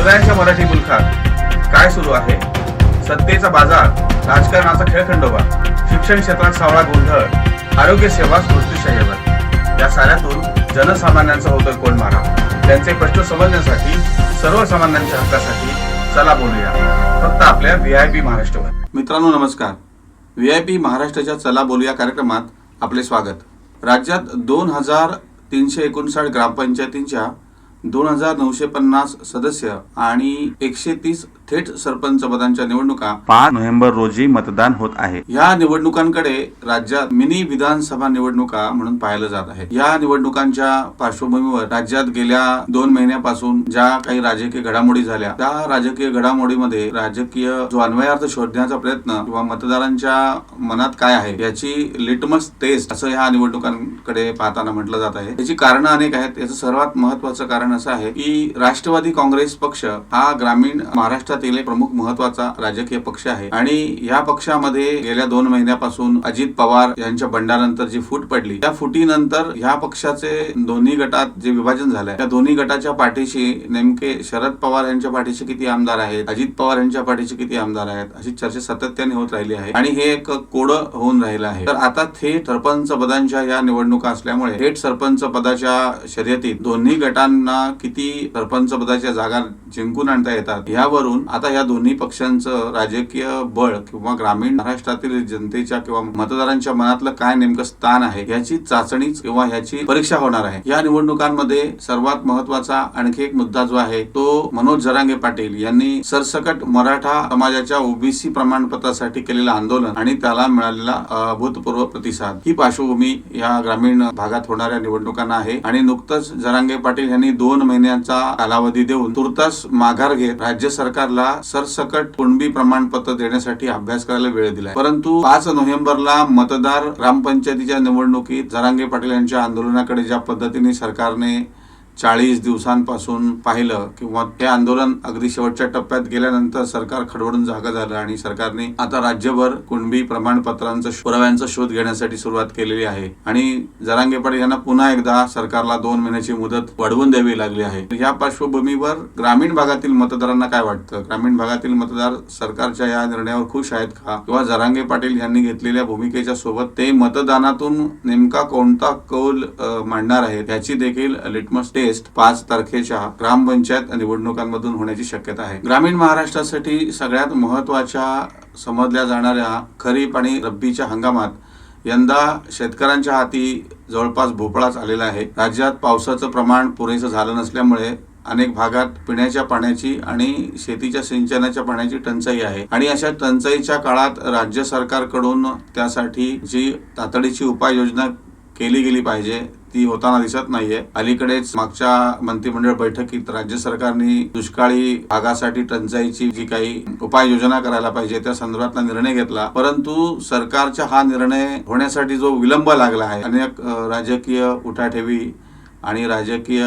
सगळ्यांच्या मराठी मुलखात काय सुरू आहे? सत्तेचा बाजार, राजकारणाचा खेळखंडोबा, शिक्षण क्षेत्रात सावळा गोंधळ, आरोग्य सेवा मृत्यूशय्येवर, या साऱ्यातून जनसामान्यांचा होतोय कोलमारा. त्यांचे प्रश्न समजण्यासाठी, सर्वसामान्यांच्या हक्कासाठी चला बोलूया, फक्त आपल्या VIP महाराष्ट्रावर. मित्रांनो नमस्कार. VIP महाराष्ट्राच्या चला बोलूया कार्यक्रमात आपले स्वागत. राज्यात 2359 ग्रामपंचायतींच्या 2950 सदस्य आणि 130 थेट सरपंच पदांच्या निवडणुका 5 नोव्हेंबर रोजी मतदान होत आहे. या निवडणुकांकडे राज्यात मिनी विधानसभा निवडणुका म्हणून पाहिलं जात आहे. या निवडणुकांच्या पार्श्वभूमीवर राज्यात गेल्या 2 महिन्यापासून ज्या काही राजकीय घडामोडी झाल्या, त्या राजकीय घडामोडीमध्ये राजकीय जो अन्वयार्थ शोधण्याचा प्रयत्न किंवा मतदारांच्या मनात काय आहे याची लिटमस टेस्ट असं ह्या निवडणुकांकडे पाहताना म्हटलं जात आहे. याची कारणं अनेक आहेत. याचं सर्वात महत्वाचं कारण असं आहे की राष्ट्रवादी काँग्रेस पक्ष हा ग्रामीण महाराष्ट्रातील एक प्रमुख महत्वाचा राजकीय पक्ष आहे आणि या पक्षामध्ये गेल्या 2 महिन्यापासून अजित पवार यांच्या बंडानंतर जी फूट पडली, त्या फुटीनंतर ह्या पक्षाचे दोन्ही गटात जे विभाजन झालंय, त्या दोन्ही गटाच्या पाठीशी नेमके शरद पवार यांच्या पाठीशी किती आमदार आहेत, अजित पवार यांच्या पाठीशी किती आमदार आहेत, अशी चर्चा सातत्याने होत राहिली आहे आणि हे एक कोडं होऊन राहिलं आहे. तर आता थेट सरपंच पदांच्या या निवडणुका असल्यामुळे थेट सरपंच पदाच्या शर्यतीत दोन्ही गटांना किती सरपंच पदाच्या जागा जिंकून आणता येतात, यावरून आता या दोन्ही पक्षांचं राजकीय बळ किंवा ग्रामीण महाराष्ट्रातील जनतेच्या किंवा मतदारांच्या मनातलं काय नेमकं स्थान आहे याची चाचणी किंवा याची परीक्षा होणार आहे. या निवडणुकांमध्ये सर्वात महत्वाचा आणखी एक मुद्दा जो आहे तो मनोज जरांगे पाटील यांनी सरसकट मराठा समाजाच्या OBC प्रमाणपत्रासाठी केलेलं आंदोलन आणि त्याला मिळालेला अभूतपूर्व प्रतिसाद, ही पार्श्वभूमी या ग्रामीण भागात होणाऱ्या निवडणुकांना आहे. आणि नुकतंच जरांगे पाटील यांनी 2 महिन्यांचा कालावधी देऊन तुर्तास माघार घेत राज्य सरकारला सरसकट कुणबी प्रमाणपत्र देण्यासाठी अभ्यास करायला वेळ दिलाय. परंतु 5 नोव्हेंबरला मतदार ग्रामपंचायतीच्या निवडणुकीत जरांगे पाटील यांच्या आंदोलनाकडे ज्या पद्धतीने सरकारने 40 दिवसांपासून पाहिलं किंवा ते आंदोलन अगदी शेवटच्या टप्प्यात गेल्यानंतर सरकार खडबडून जागा झालं आणि सरकारने आता राज्यभर कुणबी प्रमाणपत्रांचा पुराव्यांचा शोध घेण्यासाठी सुरुवात केलेली आहे आणि जरांगे पाटील यांना पुन्हा एकदा सरकारला 2 महिन्याची मुदत वाढवून द्यावी लागली आहे. या पार्श्वभूमीवर ग्रामीण भागातील मतदारांना काय वाटतं? ग्रामीण भागातील मतदार सरकारच्या या निर्णयावर खुश आहेत का, किंवा जरांगे पाटील यांनी घेतलेल्या भूमिकेच्या सोबत ते मतदानातून नेमका कोणता कौल मांडणार आहेत याची देखील लिटमस टेस्ट 5 तारखेच्या ग्रामपंचायत निवडणुकांमधून होण्याची शक्यता आहे. ग्रामीण महाराष्ट्रासाठी सगळ्यात महत्वाच्या समजल्या जाणाऱ्या खरीप आणि रब्बीच्या हंगामात यंदा शेतकऱ्यांच्या हाती जवळपास भोपळाच आलेला आहे. राज्यात पावसाचं प्रमाण पुरेसं झालं नसल्यामुळे अनेक भागात पिण्याच्या पाण्याची आणि शेतीच्या सिंचनाच्या पाण्याची टंचाई आहे आणि अशा टंचाईच्या काळात राज्य सरकारकडून त्यासाठी जी तातडीची उपाययोजना केली गेली पाहिजे ती होताना दिसत नाहीये. अलीकडेच मागच्या मंत्रिमंडळ बैठकीत राज्य सरकारने दुष्काळी भागासाठी टंचाईची जी काही उपाययोजना करायला पाहिजे त्या संदर्भातला निर्णय घेतला, परंतु सरकारचा हा निर्णय होण्यासाठी जो विलंब लागला आहे, अनेक राजकीय उठाठेवी आणि राजकीय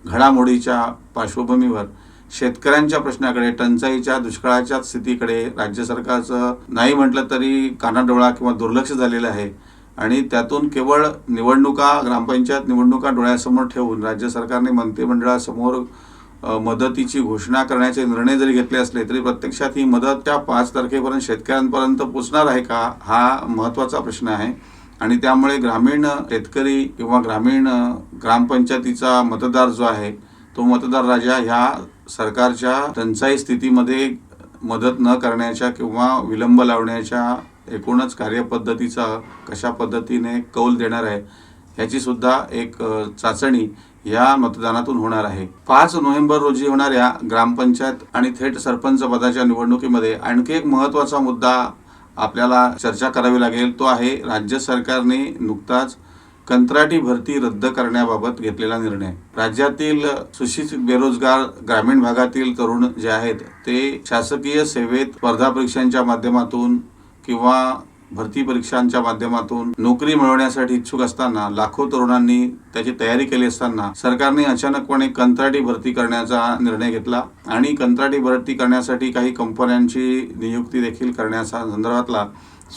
घडामोडीच्या पार्श्वभूमीवर शेतकऱ्यांच्या प्रश्नाकडे, टंचाईच्या दुष्काळाच्या स्थितीकडे राज्य सरकारचं नाही म्हटलं तरी कानाडोळा किंवा दुर्लक्ष झालेलं आहे आणि त्यातून केवळ निवडणुका, ग्रामपंचायत निवडणुका डोळ्यासमोर ठेवून राज्य सरकारने मंत्रिमंडळासमोर मदतीची घोषणा करण्याचे निर्णय जरी घेतले असले तरी प्रत्यक्षात ही मदत त्या 5 तारखेपर्यंत शेतकऱ्यांपर्यंत पोहोचणार आहे का, हा महत्वाचा प्रश्न आहे. आणि त्यामुळे ग्रामीण शेतकरी किंवा ग्रामीण ग्रामपंचायतीचा मतदार जो आहे तो मतदार राजा ह्या सरकारच्या टंचाई स्थितीमध्ये मदत न करण्याच्या किंवा विलंब लावण्याच्या एकूणच कार्यपद्धतीचा कशा पद्धतीने कौल देणार आहे याची सुद्धा एक चाचणी या मतदानातून होणार आहे. 5 नोव्हेंबर रोजी होणाऱ्या ग्रामपंचायत आणि थेट सरपंच पदाच्या निवडणुकीमध्ये आणखी एक महत्वाचा मुद्दा आपल्याला चर्चा करावी लागेल, तो आहे राज्य सरकारने नुकताच कंत्राटी भरती रद्द करण्याबाबत घेतलेला निर्णय. राज्यातील सुशिक्षित बेरोजगार ग्रामीण भागातील तरुण जे आहेत ते शासकीय सेवेत स्पर्धा परीक्षांच्या माध्यमातून किंवा भरती परीक्षांच्या माध्यमातून नोकरी मिळवण्यासाठी इच्छुक असताना लाखो तरुणांनी त्याची तयारी केली असताना सरकारने अचानकपणे कंत्राटी भरती करण्याचा निर्णय घेतला आणि कंत्राटी भरती करण्यासाठी काही कंपन्यांची नियुक्ती देखील करण्याचा संदर्भातला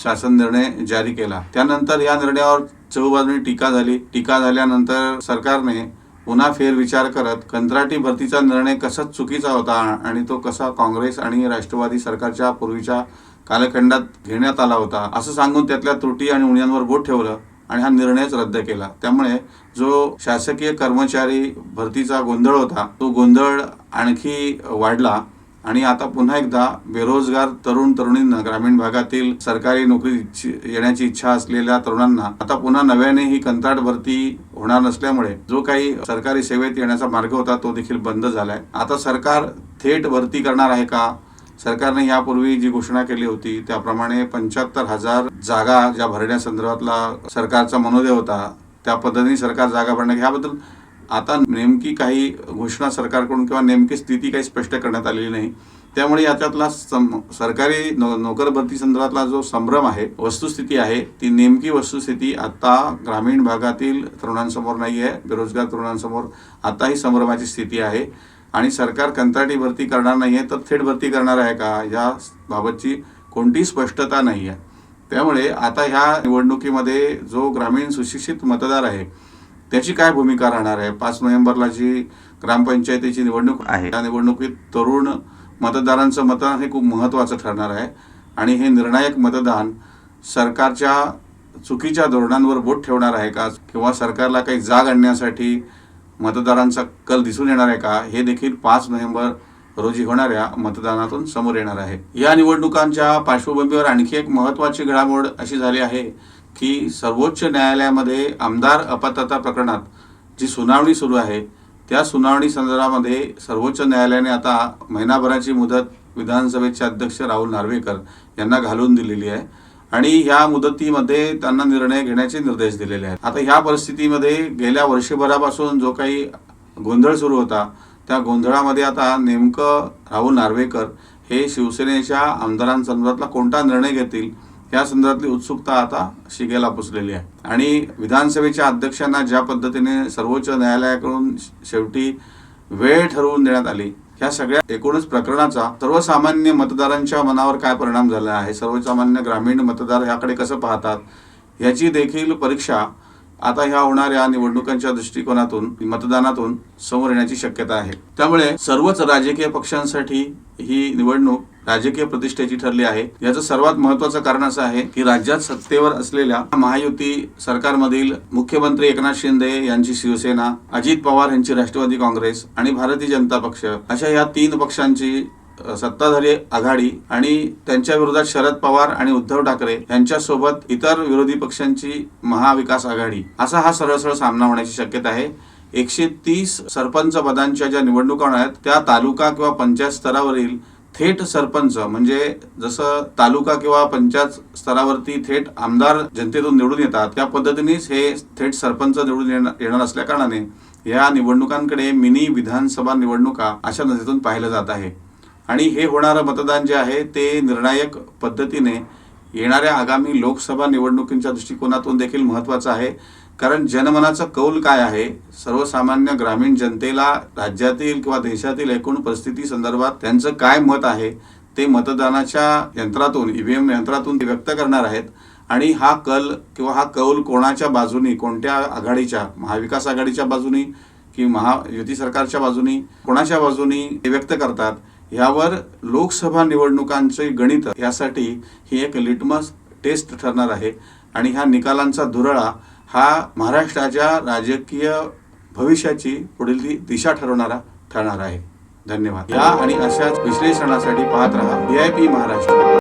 शासन निर्णय जारी केला. त्यानंतर या निर्णयावर चहूबाजूंनी टीका झाली. टीका झाल्यानंतर सरकारने पुन्हा फेरविचार करत कंत्राटी भरतीचा निर्णय कसाच चुकीचा होता आणि तो कसा काँग्रेस आणि राष्ट्रवादी सरकारच्या पूर्वीच्या कालखंडात घेण्यात आला होता असं सांगून त्यातल्या त्रुटी आणि उणीवांवर बोट ठेवलं आणि हा निर्णयच रद्द केला। त्यामुळे जो शासकीय कर्मचारी भरतीचा गोंधळ होता तो गोंधळ आणखी वाढला आणि आता पुन्हा एकदा बेरोजगार तरुण तरुणींना, ग्रामीण भागातील सरकारी नोकरी येण्याची इच्छा असलेल्या तरुणांना आता पुन्हा नव्याने ही कंत्राट भरती होणार नसल्यामुळे जो काही सरकारी सेवेत येण्याचा मार्ग होता तो देखील बंद झालाय। आता सरकार थेट भरती करणार आहे का? सरकारने यापूर्वी जी घोषणा केली होती त्याप्रमाणे 75,000 जागा ज्या भरण्यासंदर्भातला सरकारचा मनोदय होता त्या पद्धतीने सरकार जागा भरणार ह्याबद्दल आता नेमकी काही घोषणा सरकारकडून किंवा नेमकी स्थिती काही स्पष्ट करण्यात आलेली नाही। त्यामुळे याच्यातला सरकारी नोकर भरती संदर्भातला जो संभ्रम आहे, वस्तुस्थिती आहे, ती नेमकी वस्तुस्थिती आता ग्रामीण भागातील तरुणांसमोर नाही आहे, बेरोजगार तरुणांसमोर आता ही संभ्रमाची स्थिती आहे आणि सरकार कंत्राटी भरती करणार नाही आहे तर थेट भरती करणार आहे का या बाबतची कोणतीही स्पष्टता नाही आहे। त्यामुळे आता ह्या निवडणुकीमध्ये जो ग्रामीण सुशिक्षित मतदार आहे त्याची काय भूमिका राहणार आहे? 5 नोव्हेंबरला जी ग्रामपंचायतीची निवडणूक आहे त्या निवडणुकीत तरुण मतदारांचं मतदान हे खूप महत्त्वाचं ठरणार आहे आणि हे निर्णायक मतदान सरकारच्या चुकीच्या धोरणांवर बोट ठेवणार आहे का किंवा सरकारला काही जाग आणण्यासाठी मतदारांचा कल दिसून येणार आहे का हे देखील 5 नोव्हेंबर रोजी होणाऱ्या मतदानातून समोर येणार आहे। या निवडणुकांच्या पार्श्वभूमीवर आणखी एक महत्त्वाची घडामोड अशी झाली आहे की सर्वोच्च न्यायालयामध्ये आमदार अपात्रता प्रकरणात जी सुनावणी सुरू आहे त्या सुनावणी संदर्भामध्ये सर्वोच्च न्यायालयाने आता महिनाभराची मुदत विधानसभेचे अध्यक्ष राहुल नार्वेकर यांना घालून दिलेली आहे आणि ह्या मुदतीमध्ये त्यांना निर्णय घेण्याचे निर्देश दिलेले आहेत। आता ह्या परिस्थितीमध्ये गेल्या वर्षभरापासून जो काही गोंधळ सुरू होता त्या गोंधळामध्ये आता नेमकं राहुल नार्वेकर हे शिवसेनेच्या आमदारांसंदर्भातला कोणता निर्णय घेतील या संदर्भातली उत्सुकता आता शिगेला पोचलेली आहे आणि विधानसभेच्या अध्यक्षांना ज्या पद्धतीने सर्वोच्च न्यायालयाकडून शेवटी वेळ ठरवून देण्यात आली ह्या सगळ्या एकूणच प्रकरणाचा सर्वसामान्य मतदारांच्या मनावर काय परिणाम झाला आहे, सर्वसामान्य ग्रामीण मतदार ह्याकडे कसं पाहतात याची देखील परीक्षा आता ह्या होणाऱ्या निवडणुकांच्या दृष्टिकोनातून मतदानातून समोर येण्याची शक्यता आहे। त्यामुळे सर्वच राजकीय पक्षांसाठी ही निवडणूक राजकीय प्रतिष्ठेची ठरली आहे। याचं सर्वात महत्त्वाचं कारण असं आहे की राज्यात सत्तेवर असलेल्या महायुती सरकारमधील मुख्यमंत्री एकनाथ शिंदे यांची शिवसेना, अजित पवार यांची राष्ट्रवादी काँग्रेस आणि भारतीय जनता पक्ष अशा या 3 पक्षांची सत्ताधारी आघाडी आणि त्यांच्या विरोधात शरद पवार आणि उद्धव ठाकरे यांच्यासोबत इतर विरोधी पक्षांची महाविकास आघाडी असा हा सरळ सामना होण्याची शक्यता आहे। 130 सरपंच पदांच्या ज्या निवडणुका आहेत त्या तालुका किंवा पंचायत स्तरावरील थेट सरपंच म्हणजे जसं तालुका किंवा पंचायत स्तरावरती थेट आमदार जनतेतून निवडून येतात त्या पद्धतीनेच हे थेट सरपंच निवडून येणार असल्या कारणाने या निवडणुकांकडे मिनी विधानसभा निवडणुका अशा नजरेतून पाहिलं जात आहे आणि हे होणारं मतदान जे आहे ते निर्णायक पद्धतीने येणाऱ्या आगामी लोकसभा निवडणुकींच्या दृष्टिकोनातून देखील महत्त्वाचं आहे। कारण जनमनाचा कौल काय आहे, सर्वसामान्य ग्रामीण जनतेला राज्यातील किंवा देशातील एकूण परिस्थिती संदर्भात त्यांचं काय मत आहे ते मतदानाच्या यंत्रातून ईव्हीएम यंत्रातून ते व्यक्त करणार आहेत आणि हा कल किंवा हा कौल कोणाच्या बाजूनी, कोणत्या आघाडीच्या, महाविकास आघाडीच्या बाजूनी की महायुती सरकारच्या बाजूनी, कोणाच्या बाजूनी ते व्यक्त करतात यावर लोकसभा निवडणुकांचे गणित यासाठी ही एक लिटमस टेस्ट ठरणार आहे आणि ह्या निकालांचा धुरळा हा महाराष्ट्राच्या राजकीय भविष्याची पुढील दिशा ठरवणारा आहे। धन्यवाद। या आणि अशाच विश्लेषणासाठी पाहत रहा VIP महाराष्ट्र।